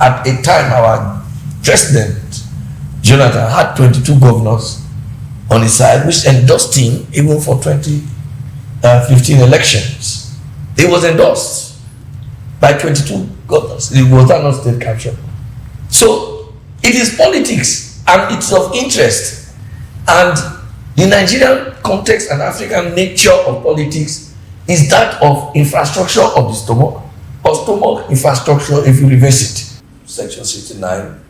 at a time our president, Jonathan, had 22 governors on his side, which endorsed him even for 2015 elections. He was endorsed by 22 governors. It was not state capture. So it is politics and it's of interest. And the Nigerian context and African nature of politics is that of infrastructure of the stomach, or stomach infrastructure if you reverse it. Section 69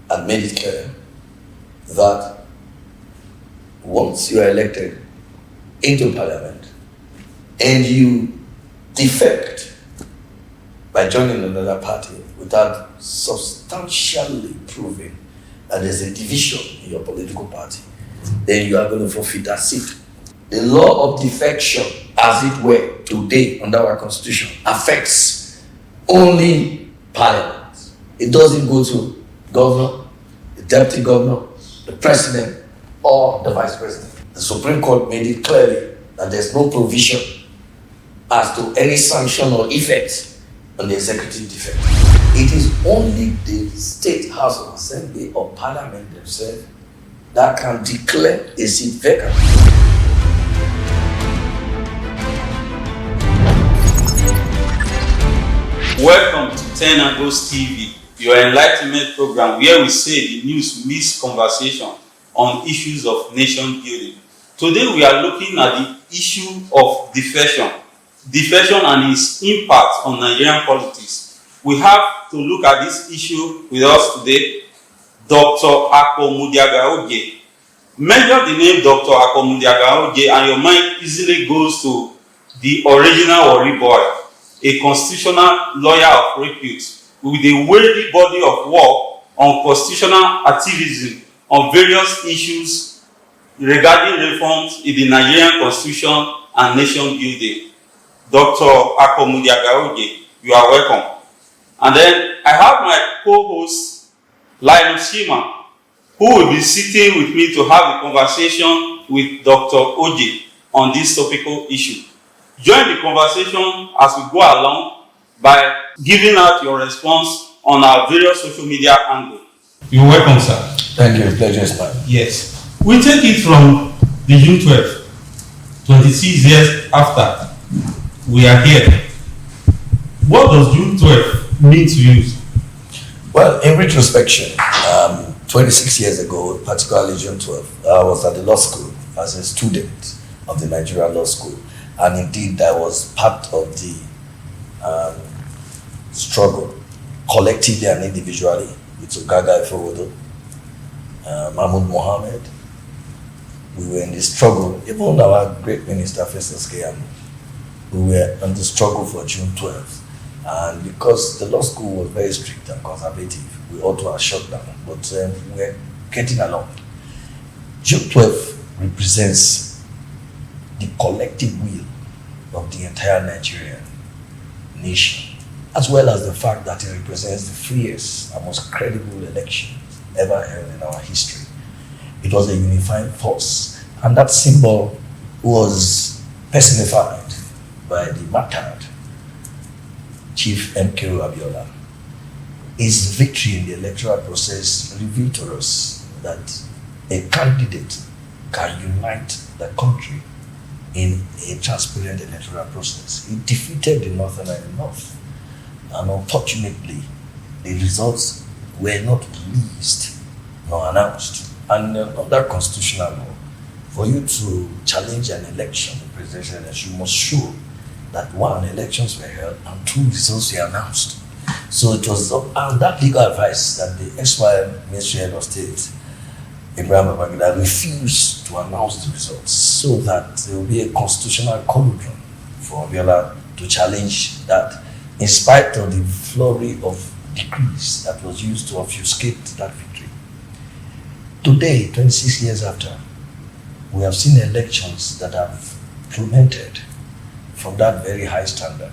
had made it clear that once you are elected into parliament and you defect by joining another party without substantially proving that there's a division in your political party, then you are going to forfeit that seat. The law of defection, as it were, today under our constitution, affects only parliament. It doesn't go to governor, the deputy governor, the president, or the vice president. The Supreme Court made it clearly that there's no provision as to any sanction or effect on the executive defect. It is only the State House of Assembly or Parliament themselves that can declare a seat vacant. Welcome to 10 Angles TV, your enlightenment program where we say the news meets conversation on issues of nation building. Today we are looking at the issue of defection and its impact on Nigerian politics. We have to look at this issue with us today, Dr. Akpo Mudiaga Odje. Mention the name Dr. Akpo Mudiaga Odje and your mind easily goes to the original Warri boy, a constitutional lawyer of repute with a weighty body of work on constitutional activism on various issues regarding reforms in the Nigerian constitution and nation building. Dr. Akpo Mudiaga Odje, you are welcome. And then I have my co-host, Lionel Shima, who will be sitting with me to have a conversation with Dr. Odje on this topical issue. Join the conversation as we go along by giving out your response on our various social media angles. You're welcome, sir. Thank you. Pleasure is mine. Yes. We take it from the June 12th, 26 years after we are here. What does June 12th mean to you? Well, in retrospection, 26 years ago, particularly June 12th, I was at the law school as a student of the Nigerian Law School. And indeed, I was part of the struggle, collectively and individually, with Ogaga Ifowodo, Mahmoud Mohammed. We were in the struggle, even our great minister, Festus Keyamo, we were in the struggle for June 12th. And because the law school was very strict and conservative, we ought to have shut down, but we were getting along. June 12th represents the collective will of the entire Nigerian nation, as well as the fact that it represents the freest and most credible elections ever held in our history. It was a unifying force, and that symbol was personified by the martyred Chief MKO Abiola. His victory in the electoral process revealed to us that a candidate can unite the country in a transparent electoral process. He defeated the Northern and the North. And unfortunately, the results were not released nor announced. And under constitutional law, for you to challenge an election, the presidential election, you must show that one, elections were held, and two, results were announced. So it was on that legal advice that the ex-Minister Ministry of State, Ibrahim Babangida, refused to announce the results so that there will be a constitutional cauldron for Abiola to challenge that, in spite of the flurry of decrees that was used to obfuscate that victory. Today, 26 years after, we have seen elections that have plummeted from that very high standard.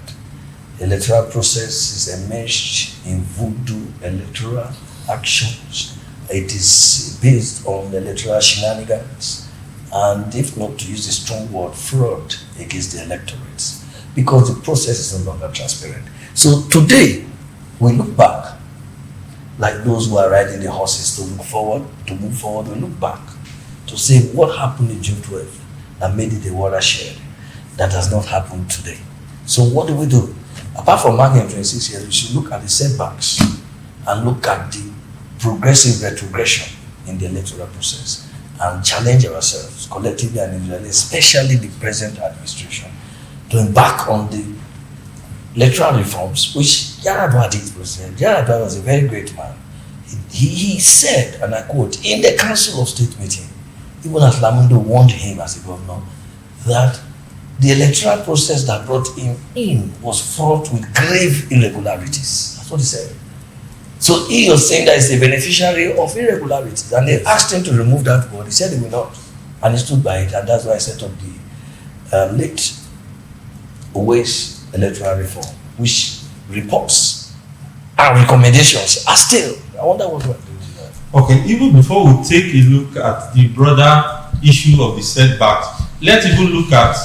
The electoral process is enmeshed in voodoo electoral actions. It is based on electoral shenanigans, and if not to use the strong word, fraud against the electorates, because the process is no longer transparent. So today, we look back like those who are riding the horses to look forward, to move forward, and look back, to say what happened in June 12th that made it a watershed that has not happened today. So what do we do? Apart from marking 26 years, we should look at the setbacks and look at the progressive retrogression in the electoral process and challenge ourselves collectively and individually, especially the present administration, to embark on the electoral reforms, which Yar'Adua did, President. Yar'Adua was a very great man. He said, and I quote, in the Council of State meeting, even as Lamundo warned him as a governor, that the electoral process that brought him in was fraught with grave irregularities. That's what he said. So he was saying that he's a beneficiary of irregularities, and they asked him to remove that word. He said he will not, and he stood by it, and that's why I set up the late Owais electoral reform, which reports and recommendations are still. I wonder what we're doing. Okay, even before we take a look at the broader issue of the setbacks, let's even look at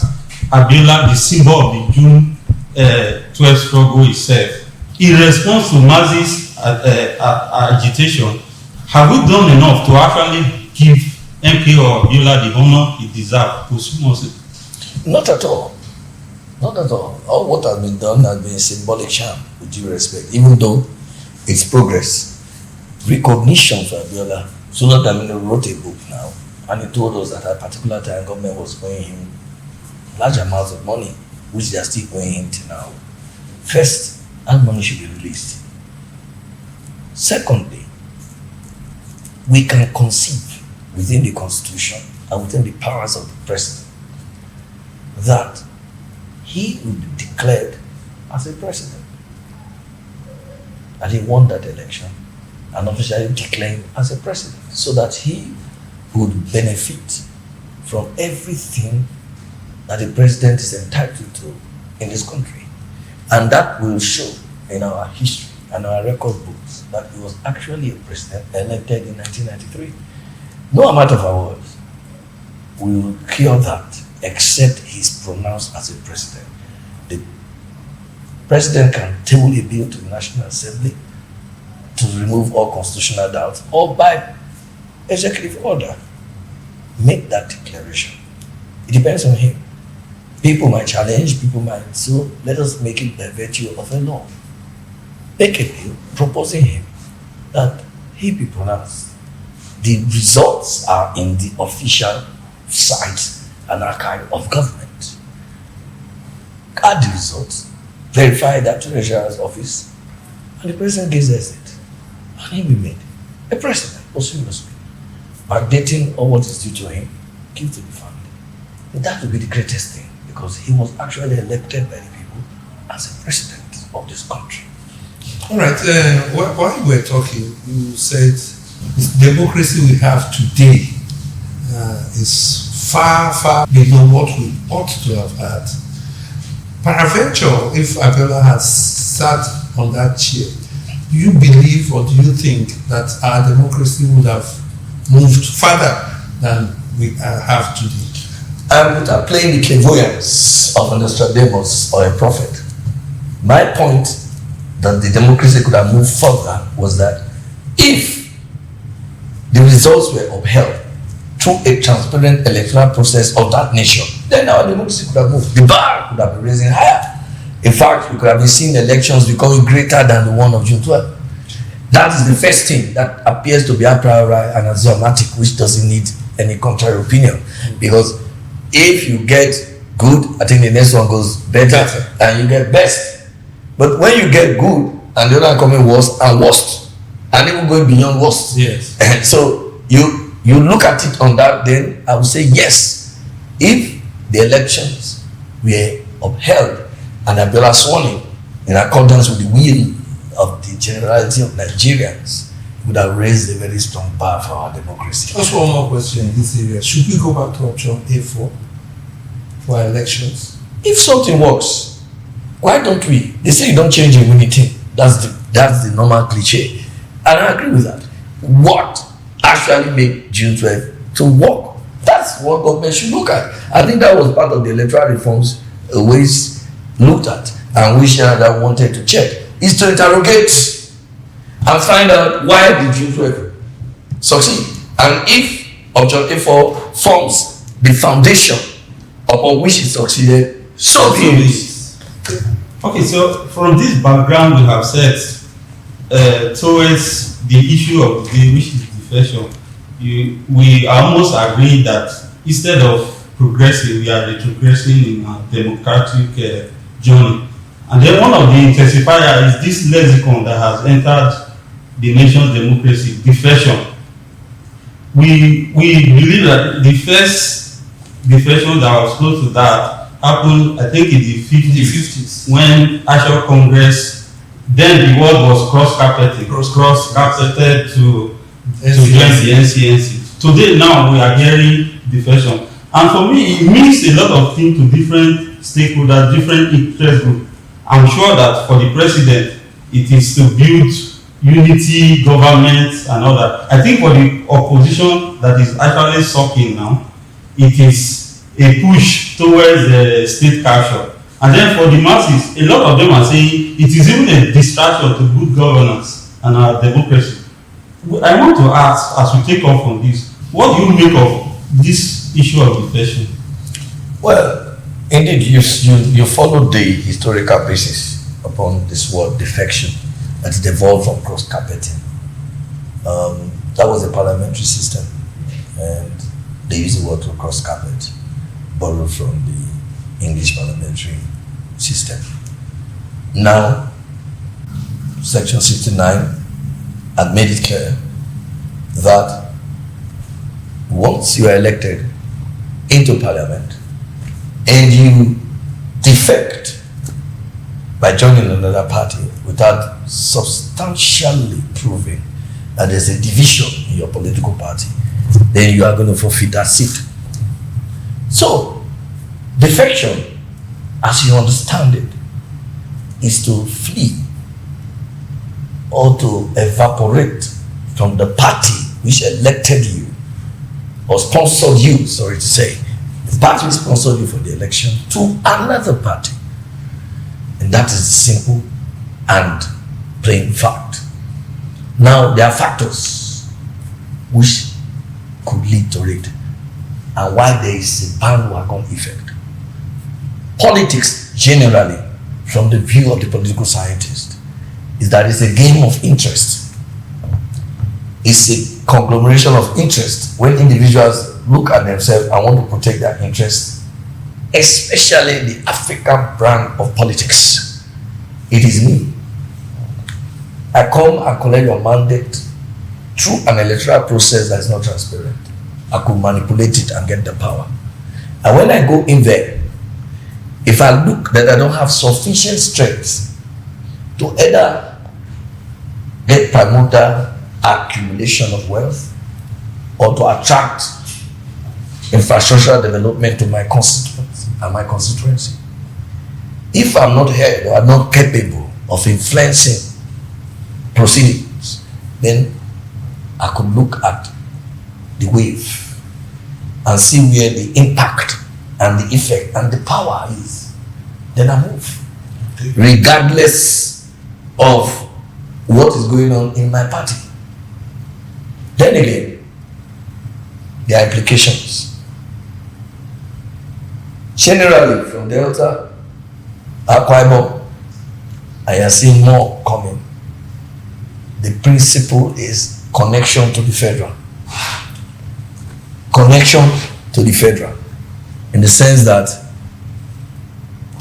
Abiola, the symbol of the June 12th struggle itself. In response to masses agitation, have we done enough to actually give MKO Abiola the honor he deserves posthumously? Not at all. Not at all. All what has been done has been symbolic charm, with due respect, even though it's progress. Recognition for Abiola. Sooner Damino wrote a book now, and he told us that at a particular time government was paying him large amounts of money, which they are still paying him till now. First, that money should be released. Secondly, we can conceive within the constitution and within the powers of the president that he will be declared as a president, and he won that election and officially declared as a president, so that he would benefit from everything that the president is entitled to in this country. And that will show in our history and our record books that he was actually a president elected in 1993. No amount of awards will cure that except he's pronounced as a president. The president can table a bill to the National Assembly to remove all constitutional doubts, or by executive order make that declaration. It depends on him. People might challenge, people might, so let us make it by virtue of a law. Make a bill proposing him that he be pronounced. The results are in the official site and archive of government. Add the results, verify that to the Treasurer's office, and the president gives us it. And he will be made a president, posthumously. Backdating all what is due to him, give to the family. And that will be the greatest thing, because he was actually elected by the people as a president of this country. All right, while we were talking, you said the democracy we have today is far, far below what we ought to have had. Peradventure, if Abiola has sat on that chair, do you believe or do you think that our democracy would have moved further than we have today? Without playing the clairvoyance of an Nostradamus or a prophet, my point that the democracy could have moved further was that if the results were upheld through a transparent electoral process of that nation, then our democracy could have moved. The bar could have been raising higher. In fact, we could have been seeing elections becoming greater than the one of June 12. That is the first thing that appears to be a priori and axiomatic, which doesn't need any contrary opinion. Because if you get good, I think the next one goes better, and you get best. But when you get good, and the other coming worse and worst, and even going beyond worst. Yes. So you look at it on that, then I would say yes. If the elections were upheld and Abiola sworn in accordance with the will of the generality of Nigerians, would have raised a very strong bar for our democracy. Just one more question in this area. Should we go back to option A4 for elections? If something works, why don't we? They say you don't change immunity. That's the normal cliche. And I agree with that. What actually made June 12 to work? That's what government should look at. I think that was part of the electoral reforms always looked at, and which that wanted to check, is to interrogate and find out why the June 12 succeed. And if Objective 4 forms the foundation upon which it succeeded, so be it. Okay, so from this background we have set towards the issue of the day, which is defection, we are almost agreeing that instead of progressing, we are retrogressing in our democratic journey. And then one of the intensifiers is this lexicon that has entered the nation's democracy, defection. We believe that the first defection that was close to that happened, I think, in the 50s, when actual Congress, then the word was cross-carpeted to join the NCNC. Today now we are hearing defection. And for me, it means a lot of things to different stakeholders, different interest groups. I'm sure that for the president, it is to build unity, government, and all that. I think for the opposition that is actually sucking now, it is a push towards the state capture. And then for the masses, a lot of them are saying it is even a distraction to good governance and our democracy. I want to ask, as we take off from this, what do you make of this issue of defection? Well, indeed, you followed the historical basis upon this word defection that it evolved from cross-carpeting. That was a parliamentary system, and they used the word to cross-carpet, borrowed from the English parliamentary system. Now, Section 69 had made it clear that once you are elected into parliament and you defect by joining another party without substantially proving that there's a division in your political party, then you are going to forfeit that seat. So, defection, as you understand it, is to flee or to evaporate from the party which elected you or sponsored you, sorry to say. The party sponsored you for the election to another party. And that is the simple and plain fact. Now, there are factors which could lead to it and why there is a bandwagon effect. Politics, generally, from the view of the political scientist, is that it's a game of interest. It's a conglomeration of interest when individuals look at themselves and want to protect their interests, especially the African brand of politics. It is me. I come and collect your mandate through an electoral process that is not transparent. I could manipulate it and get the power. And when I go in there, if I look that I don't have sufficient strength to either get promoter accumulation of wealth or to attract infrastructural development to my constituents and my constituency, if I'm not heard or I'm not capable of influencing proceedings, then I could look at the wave and see where the impact and the effect and the power is. Then I move, regardless of what is going on in my party. Then again, there are implications. Generally, from Delta, Akwa Ibom, I am seeing more coming. The principle is connection to the federal. Connection to the federal. In the sense that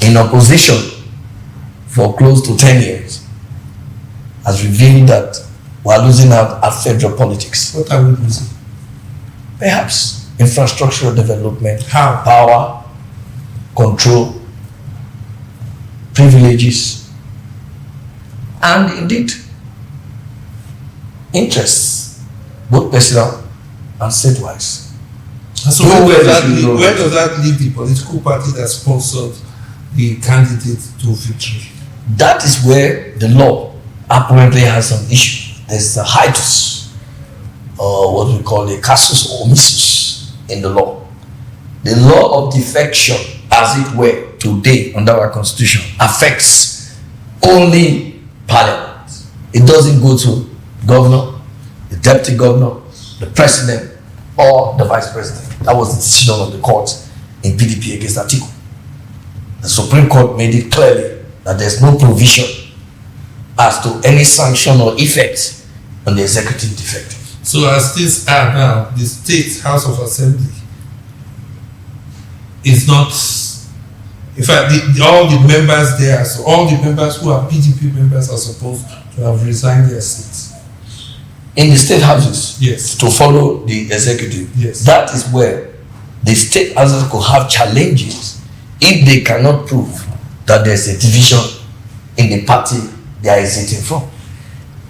in opposition for close to 10 years has revealed that we are losing out at federal politics. What are we losing? Perhaps infrastructural development, How? power, control, privileges, and indeed interests, both personal and state-wise. So where does that leave the political party that sponsored the candidate to victory? That is where the law apparently has some issue. There's a hiatus, or what we call a casus omissus in the law. The law of defection, as it were, today under our constitution, affects only parliament. It doesn't go to governor, the deputy governor, the president, or the vice president. That was the decision of the court in PDP against Atiku. The Supreme Court made it clearly that there's no provision as to any sanction or effect on the executive defective. So as things are now, the State House of Assembly is not, in fact, all the members there, so all the members who are PDP members are supposed to have resigned their seats. In the state houses, Yes. to follow the executive, Yes. that is where the state houses could have challenges if they cannot prove that there's a division in the party they are exiting from.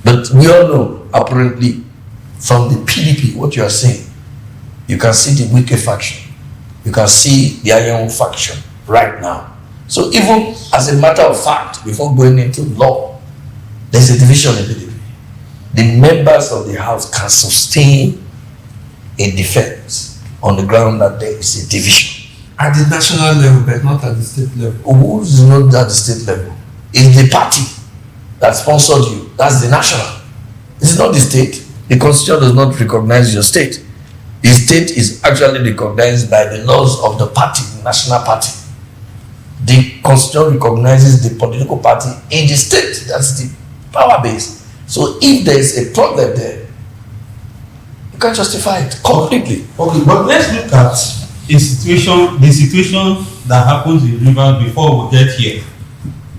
But we all know, apparently, from the PDP, what you are saying, you can see the wicked faction, you can see the Iron faction right now. So even as a matter of fact, before going into law, there's a division in PDP. The members of the house can sustain a defense on the ground that there is a division. At the national level, but not at the state level. Who is not at the state level? It's the party that sponsored you. That's the national. It's not the state. The constitution does not recognize your state. The state is actually recognized by the laws of the party, the national party. The constitution recognizes the political party in the state. That's the power base. So if there is a problem there, you can justify it completely. Okay, but let's look at the situation that happened in Rivers before we get here,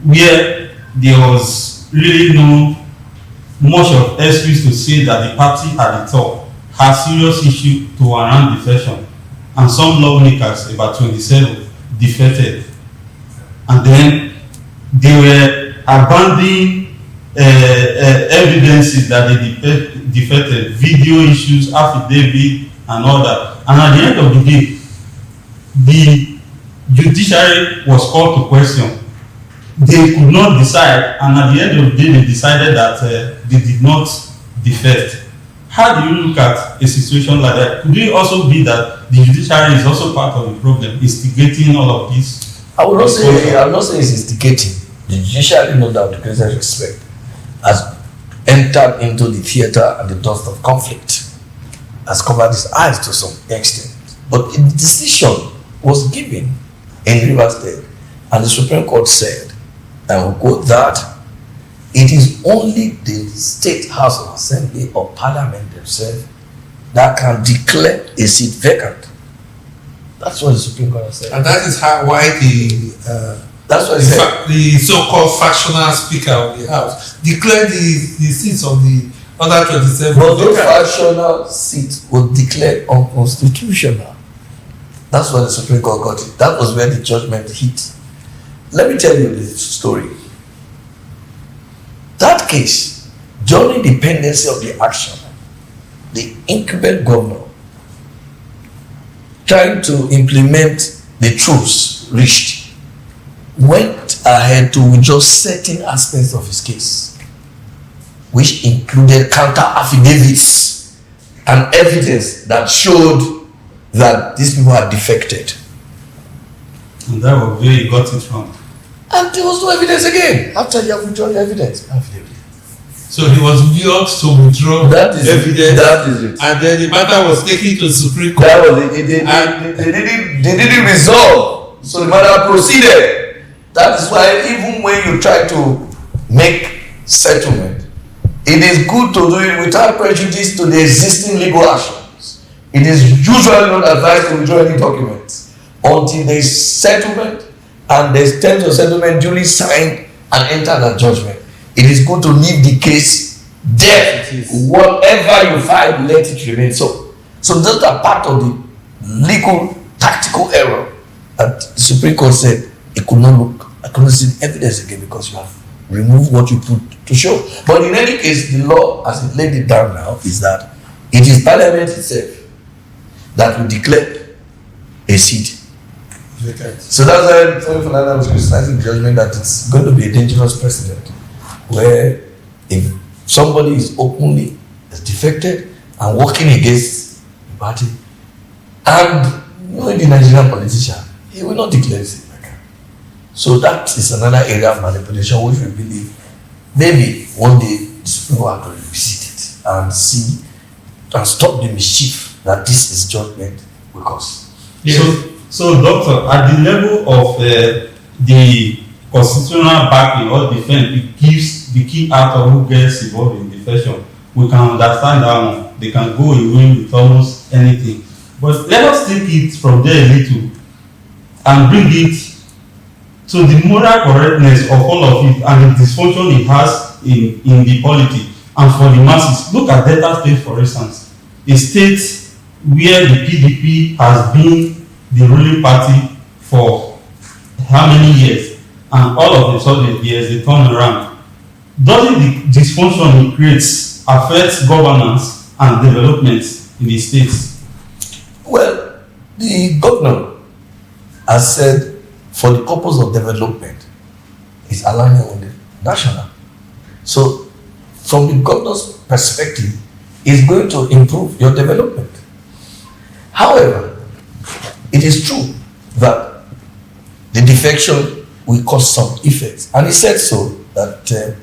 where there was really no much of excuse to say that the party at the top has serious issue to around defection, and some lawmakers, about 27, defected, and then they were abandoning evidences that they defected, video issues, affidavit, and all that. And at the end of the day, the judiciary was called to question. They could not decide, and at the end of the day, they decided that they did not defect. How do you look at a situation like that? Could it also be that the judiciary is also part of the problem, instigating all of this? I will not say it's instigating. The judiciary, no doubt, with greatest respect, has entered into the theater and the dust of conflict, has covered its eyes to some extent. But the decision was given in Rivers State, and the Supreme Court said, and we quote that, it is only the State House of Assembly or Parliament themselves that can declare a seat vacant. That's what the Supreme Court has said. And that is why That's what it said. the so-called factional speaker of the house declared the seats of the other 27. But those factional seats were declared unconstitutional. That's why the Supreme Court got it. That was where the judgment hit. Let me tell you this story. That case, during the pendency of the action, the incumbent governor, trying to implement the truths reached, went ahead to withdraw certain aspects of his case, which included counter affidavits and evidence that showed that these people had defected. And that was where he got it wrong. And there was no evidence again after you have withdrawn the evidence. So he was lured to withdraw That is evidence, that is it. and then the matter was taken to the Supreme Court. That was it. They didn't resolve. So the matter proceeded. That is why even when you try to make settlement, it is good to do it without prejudice to the existing legal actions. It is usually not advised to withdraw any documents until there is settlement and there is terms of settlement duly signed and entered a judgment. It is good to leave the case there. Whatever you find, let it remain so. So those are part of the legal tactical error that the Supreme Court said it could not look, I couldn't see evidence again because you have removed what you put to show. But in any case, the law as it laid it down now is that it is Parliament itself that will declare a seat. So that's why Tony Fernandez was criticizing the judgment that it's going to be a dangerous precedent where if somebody is openly defected and working against the party, and knowing the Nigerian politician, he will not declare it. So that is another area of manipulation which we believe maybe one day the Supreme Court will revisit it. and see and stop the mischief that this is judgment will cause. Yes. So, doctor, at the level of the constitutional backing or defense, it gives the key actor who gets involved in defection. We can understand that one. They can go away with almost anything. But let us take it from there a little and bring it to the moral correctness of all of it and the dysfunction it has in the polity and for the masses. Look at Delta State, for instance, a state where the PDP has been the ruling party for how many years, and all of a sudden there's a turnaround. Doesn't the dysfunction it creates affect governance and development in the states? Well, the governor has said for the purpose of development is aligning with the national. So from the governor's perspective, it's going to improve your development. However, it is true that the defection will cause some effects. And he said so, that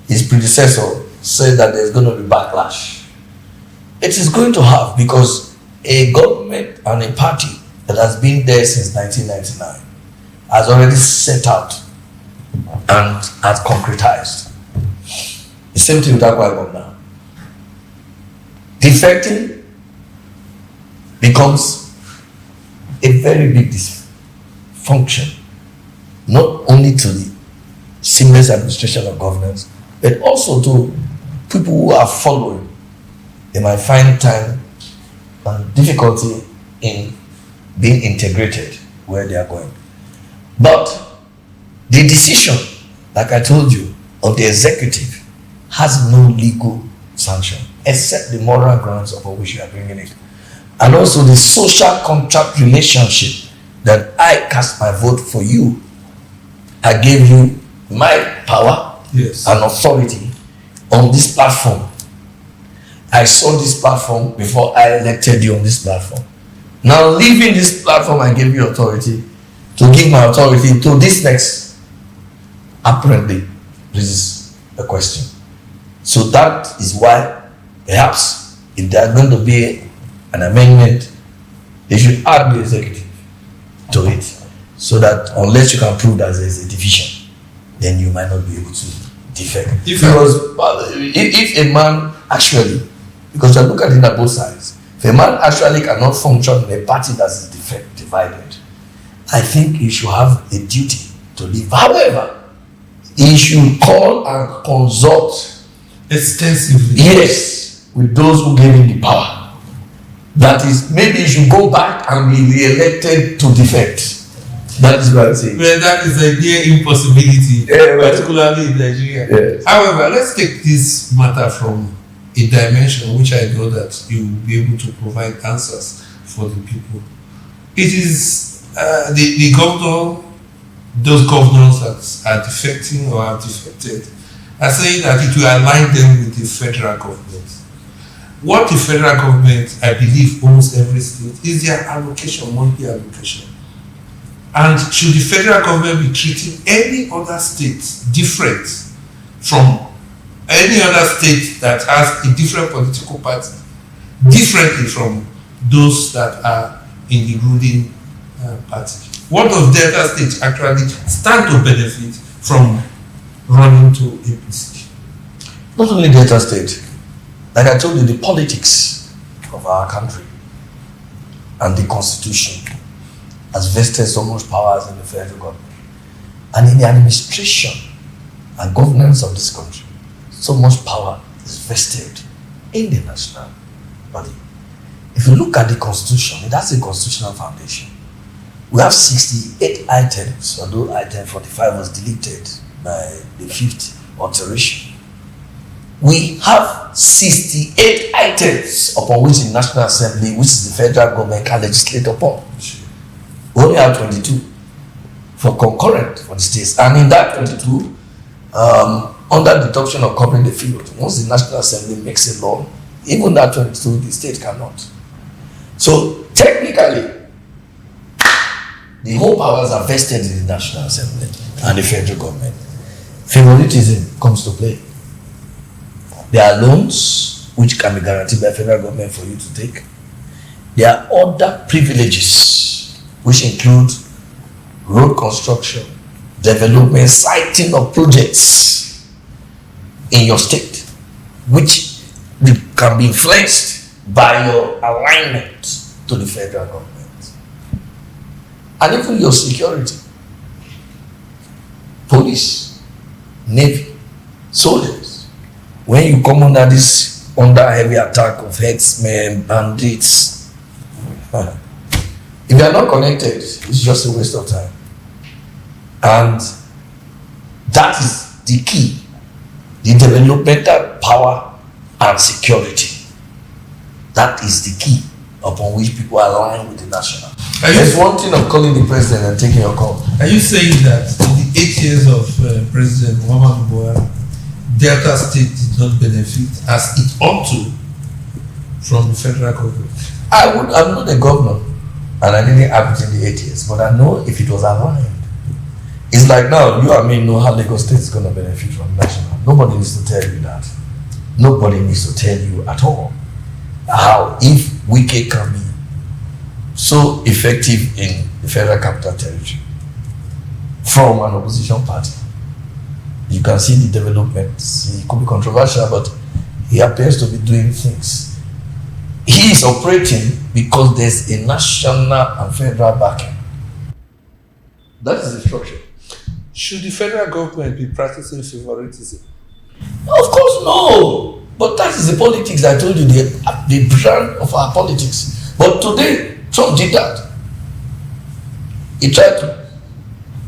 his predecessor said that there's going to be backlash. It is going to have, because a government and a party that has been there since 1999 has already set out and has concretized. The same thing with Akpo Mudiaga now. Defecting becomes a very big dysfunction, not only to the seamless administration of governance, but also to people who are following. They might find time and difficulty in being integrated where they are going. But the decision, like I told you, of the executive has no legal sanction except the moral grounds upon which you are bringing it. And also the social contract relationship that I cast my vote for you. I gave you my power and authority on this platform. I saw this platform before I elected you on this platform. Now leaving this platform, I gave you authority to give my authority to this next. Apparently, this is a question. So that is why perhaps if there is going to be an amendment, they should add the executive to it, so that unless you can prove that there is a division, then you might not be able to defect. Because if a man actually, because you look at it at both sides, if a man actually cannot function in a party that is divided, I think he should have a duty to leave. However, he should call and consult extensively. Yes, with those who gave him the power. That is, maybe he should go back and be re-elected to defect. That is what I'm saying. Well, that is a near impossibility, particularly in Nigeria. Yes. However, let's take this matter from a dimension which I know that you will be able to provide answers for the people. It is the governor, those governors that are defecting or have defected, are saying that it will align them with the federal government. What the federal government, I believe, owns every state is their allocation, monthly allocation. And should the federal government be treating any other state different from any other state that has a different political party, differently from those that are in the ruling party? What does Delta State actually stand to benefit from running to APC? Not only Delta State, like I told you, the politics of our country and the constitution has vested so much powers in the federal government, and in the administration and governance of this country, so much power is vested in the national body. If you look at the constitution, it has a constitutional foundation. We have 68 items, although item 45 was deleted by the 5th alteration. We have 68 items upon which the National Assembly, which is the federal government, can legislate upon. We only have 22 for concurrent for the states. And in that 22, under deduction of covering the field, once the National Assembly makes a law, even that 22, the state cannot. So technically, the whole powers are vested in the National Assembly and the federal government. Favoritism comes to play. There are loans, which can be guaranteed by federal government for you to take. There are other privileges, which include road construction, development, siting of projects in your state, which can be influenced by your alignment to the federal government. And even your security, police, navy, soldiers. When you come under heavy attack of herdsmen, bandits, if you are not connected, it's just a waste of time. And that is the key, the developmental power and security. That is the key upon which people align with the national. There's one thing of calling the president and taking your call. Are you saying that in the 8 years of President Muhammadu Buhari, Delta State did not benefit as it ought to from the federal government? I'm not a governor, and I didn't have it in the 8 years, but I know if it was aligned. It's like now, you and me know how Lagos State is going to benefit from national. Nobody needs to tell you that. Nobody needs to tell you at all how, if Wike can be so effective in the Federal Capital Territory from an opposition party. You can see the developments. He could be controversial, but he appears to be doing things. He is operating because there's a national and federal backing. That is the structure. Should the federal government be practicing favoritism? Of course, no. But that is the politics I told you, the brand of our politics. But today, Trump did that. He tried to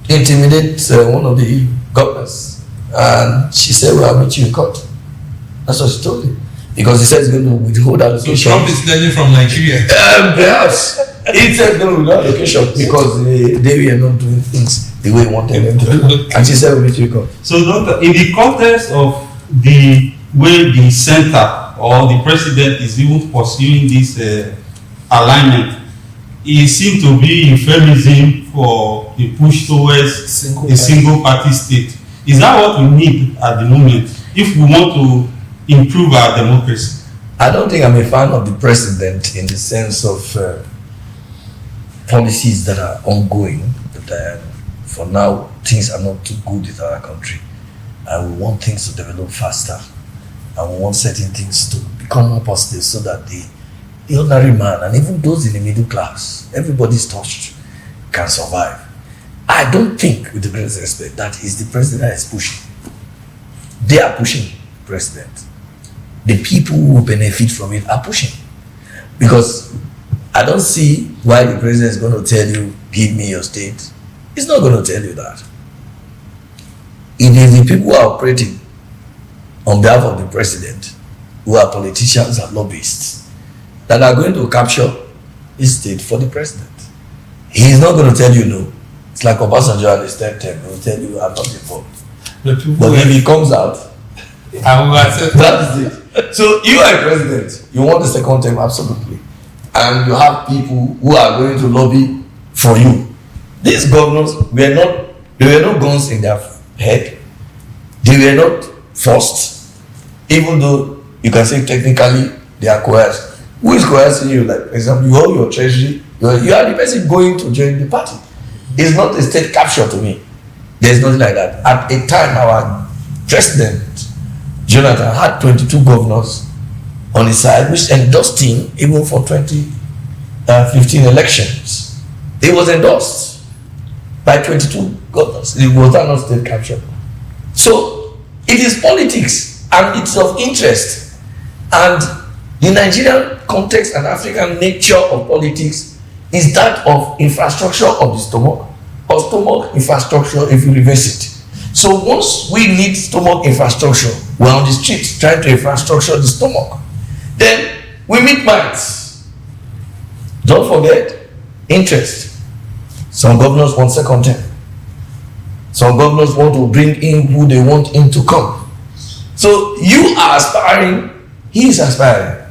intimidate one of the governors, and she said, "Well, I'll meet you in court." That's what she told him, because he said he's going to withhold allocation. So Trump is learning from Nigeria. Perhaps he said no withhold allocation because they were not doing things the way he wanted them to do, and she said, "We'll meet you in court." So, Doctor, in the context of the way the center or the president is even pursuing this alignment, it seems to be euphemism for the push towards a single party state. Is that what we need at the moment if we want to improve our democracy? I don't think I'm a fan of the president in the sense of policies that are ongoing, but for now things are not too good in our country, and we want things to develop faster, and we want certain things to become more positive so that the ordinary man and even those in the middle class, everybody's touched, can survive. I don't think, with the greatest respect, that is the president that is pushing. They are pushing the president. The people who benefit from it are pushing. Because I don't see why the president is going to tell you, "Give me your state." He's not going to tell you that. It is the people who are operating on behalf of the president, who are politicians and lobbyists, that are going to capture his state for the president. He is not going to tell you no. It's like Obasanjo and his third term. He will tell you, "I'm not involved." But if he comes out, I will accept that is it. So you are a president. You want the second term, absolutely. And you have people who are going to lobby for you. These governors there were no guns in their head. They were not forced. Even though you can say technically they are coerced. Who is coercing you? Like, for example, you hold your treasury, you are the person going to join the party. It's not a state capture to me. There's nothing like that. At a time, our president, Jonathan, had 22 governors on his side, which endorsed him even for 2015 elections. He was endorsed by 22 governors. It was not state capture. So, it is politics, and it's of interest. And the Nigerian context and African nature of politics is that of infrastructure of the stomach, or stomach infrastructure if you reverse it. So once we need stomach infrastructure, we're on the streets trying to infrastructure the stomach. Then we meet minds. Don't forget, interest. Some governors want second term. Some governors want to bring in who they want in to come. So you are aspiring, he is aspiring.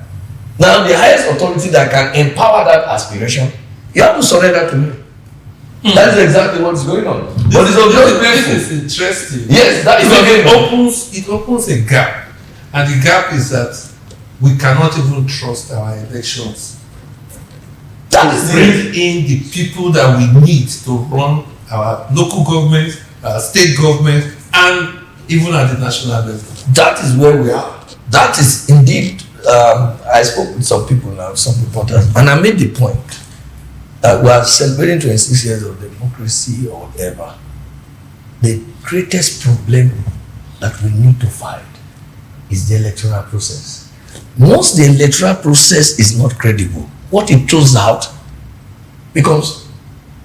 Now the highest authority that can empower that aspiration, you have to surrender to me. That is exactly what's going on. But it's This is interesting. Yes, that is it opens a gap, and the gap is that we cannot even trust our elections. That is Bring in the people that we need to run our local government, our state government, and even at the national level. That is where we are. That is indeed, I spoke with some people now, some reporters, and I made the point that we are celebrating 26 years of democracy or whatever. The greatest problem that we need to fight is the electoral process. Once the electoral process is not credible, what it throws out becomes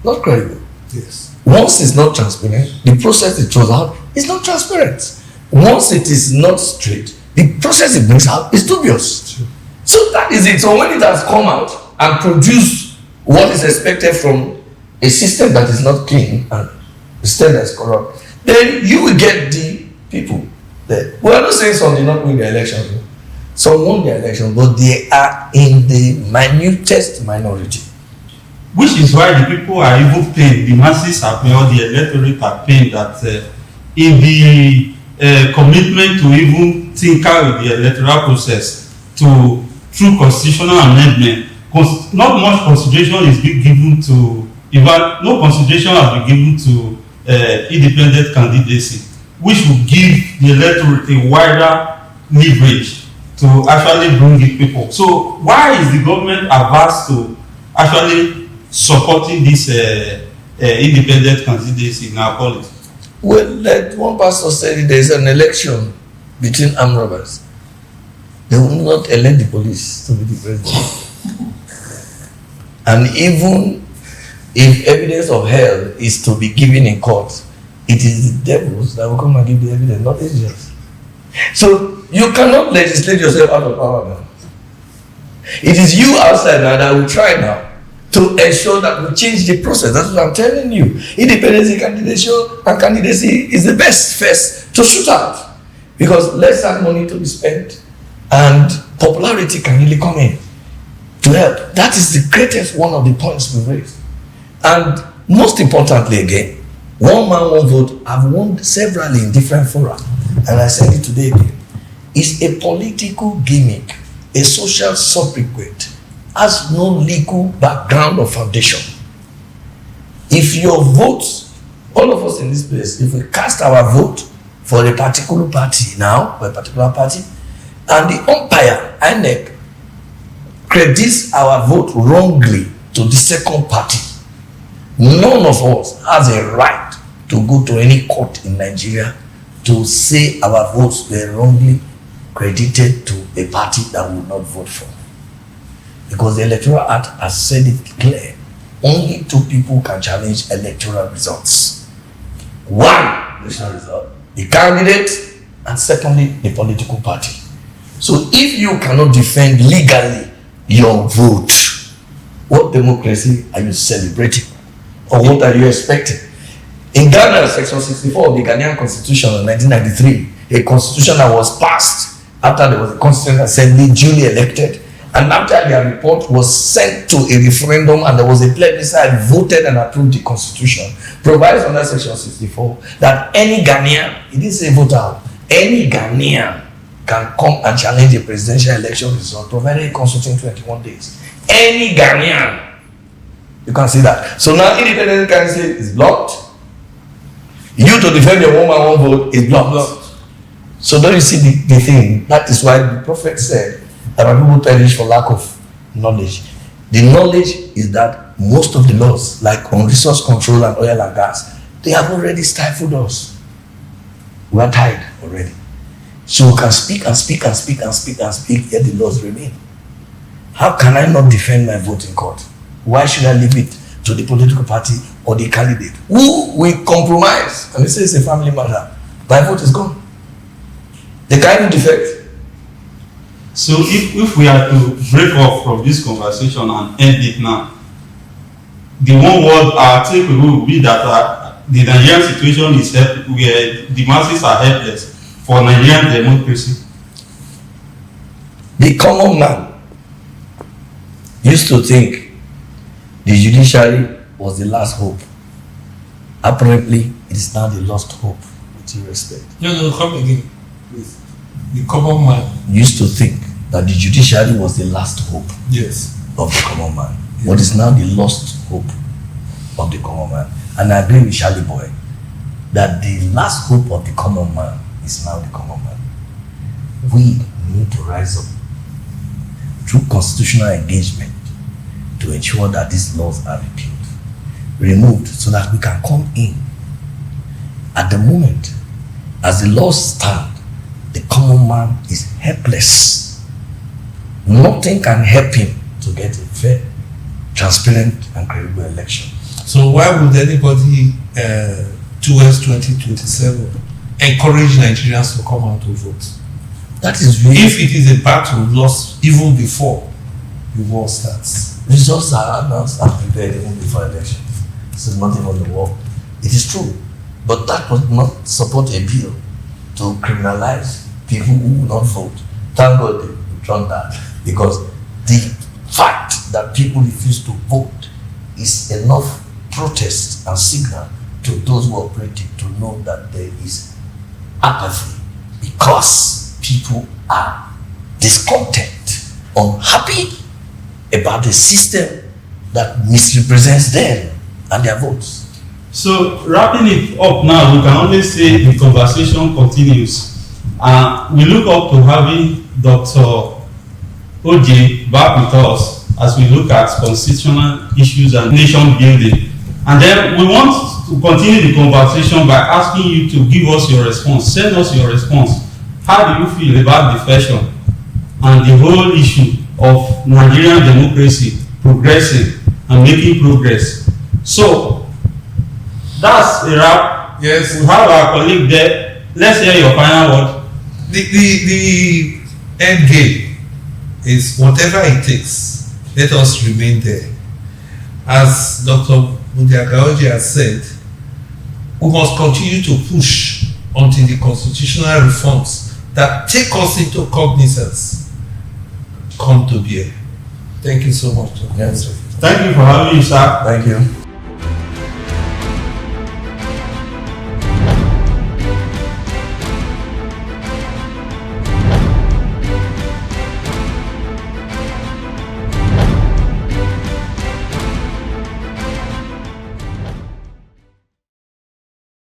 not credible. Yes. Once it's not transparent, the process it throws out is not transparent. Once it is not straight, the process it brings out is dubious. Sure. So that is it. So when it has come out and produced what is expected from a system that is not clean and a system that is corrupt, then you will get the people there. We are not saying some did not win the election. Some won the election, but they are in the minutest minority. Which is why the people are even pained, the masses are pained, or the electorate are pained that in the commitment to even tinker with the electoral process to through constitutional amendment, not much consideration is being given to, even no consideration has been given to independent candidacy, which will give the electorate a wider leverage to actually bring in people. So why is the government averse to actually supporting this independent candidacy in our politics? Well, like one pastor said, there is an election between armed robbers. They will not elect the police to be the president. And even if evidence of hell is to be given in court, it is the devils that will come and give the evidence, not angels. So you cannot legislate yourself out of power now. It is you outside now that will try now to ensure that we change the process. That's what I'm telling you. Independence candidacy is the best first to shoot out, because less that money to be spent and popularity can really come in to help. That is the greatest one of the points we raised. And most importantly, again, one man, one vote, I've won severally in different fora, and I said it today again. It's a political gimmick, a social sobriquet, has no legal background or foundation. If your vote, all of us in this place, if we cast our vote for a particular party now, for a particular party, and the umpire, INEC, credits our vote wrongly to the second party, none of us has a right to go to any court in Nigeria to say our votes were wrongly credited to a party that we will not vote for. Because the Electoral Act has said it clear, only two people can challenge electoral results. One, national result, the candidate, and secondly, the political party. So if you cannot defend legally your vote, what democracy are you celebrating? Or what are you expecting? In Ghana, Section 64 of the Ghanaian Constitution in 1993, a constitution that was passed after there was a Constitutional Assembly duly elected, and after their report was sent to a referendum and there was a plebiscite voted and approved the constitution, provides under Section 64 that any Ghanaian, it didn't say vote out, any Ghanaian can come and challenge a presidential election result provided it constitutes in 21 days. Any Ghanaian, you can see that. So now independent candidacy is blocked. You to defend your one man one vote is blocked. So don't you see the thing? That is why the prophet said that my people perish for lack of knowledge. The knowledge is that most of the laws, like on resource control and oil and gas, they have already stifled us. We are tired already. So we can speak and speak and speak and speak and speak, yet the laws remain. How can I not defend my vote in court? Why should I leave it to the political party or the candidate who will compromise? And they say it's a family matter. My vote is gone. They can't even defect. So if we are to break off from this conversation and end it now, the one word our takeaway will be that the Nigerian situation is where the masses are helpless for Nigerian democracy. The common man used to think the judiciary was the last hope. Apparently, it is now the lost hope, with due respect. No, come again. Please. The common man used to think that the judiciary was the last hope Yes. of the common man. What is now the lost hope of the common man. And I agree with Charlie Boy that the last hope of the common man is now the common man. We need to rise up through constitutional engagement to ensure that these laws are removed so that we can come in. At the moment, as the laws stand, the common man is helpless. Nothing can help him to get a fair, transparent, and credible election. So why would anybody towards 2027 encourage Nigerians to come out to vote? That is really, If it is a battle lost even before the war starts. results are announced and prepared even before election. This is not even the war. It is true, but that would not support a bill to criminalize people who will not vote. Thank God they done that, because the fact that people refuse to vote is enough protest and signal to those who operate it to know that there is apathy, because people are discontent, unhappy about the system that misrepresents them and their votes. So wrapping it up now, we can only say the conversation continues. We look up to having Dr. Odje back with us as we look at constitutional issues and nation building. And then we want to continue the conversation by asking you to give us your response. Send us your response. How do you feel about defection and the whole issue of Nigerian democracy progressing and making progress? So that's a wrap. Yes. We have our colleague there. Let's hear your final word. The end game is whatever it takes, let us remain there. As Dr. Mudiaga Odje has said, we must continue to push until the constitutional reforms that take us into cognizance come to bear. Thank you so much. Yes. Thank you for having me, sir. Thank you.